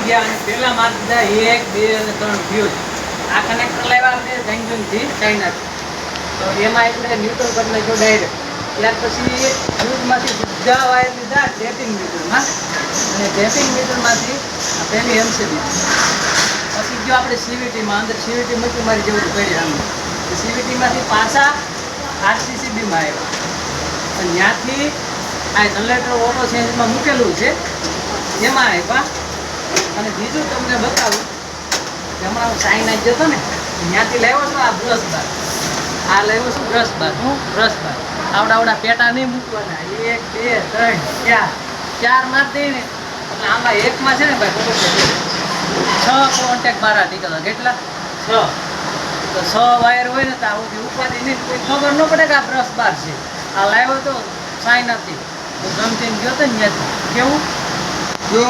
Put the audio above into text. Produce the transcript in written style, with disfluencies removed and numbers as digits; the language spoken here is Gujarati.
ગયા અને પહેલા માર્ક દીધા 1 2 અને 3 ફ્યુઝ. આ કનેક્ટર લાવ્યા આપણે ઝેન્ગજુનથી ચાઇનાથી. તો એમાં આપણે ન્યુટ્રલ કરી નાખ્યો ડાયરેક્ટ. ત્યાર પછી ફ્યુઝમાંથી સીધા વાયર લીધા ટેપિંગ મીટરમાં અને ટેપિંગ મીટરમાંથી આ પહેલી એમસીબી. પછી જો આપણે સીવીટીમાં અંદર સીવીટી મૂકી મારી જેવું પડી આમ સીવીટીમાંથી પાછા આરસીસીબીમાં આવ્યા અને ત્યાંથી આ જનરેટર ઓટો ચેન્જમાં મૂકેલું છે એમાં આવ્યા. અને બીજું તમને બતાવું કે હમણાં હું ચાઇના જતો ને ત્યાંથી લાવ્યો છું આ બ્રશ બાર. આ લાવ્યો છું બ્રશ બાર. હું બ્રશ બાર આવડા પેટા નહીં મૂકવાના 1 2 3 4 માર દઈને એટલે આમાં એકમાં છે ને ભાઈ ખબર છે 6 કોન્ટેક્ટ બાર નીકળતા કેટલા 6 તો 6 વાયર હોય ને તો આવું ઉપાધિ નહીં કોઈ ખબર ન પડે કે આ બ્રશ બાર છે. આ લાવ્યો તો ચાઇનાથી હું ગમતીને ગયો હતો ને ત્યાંથી કેવું જો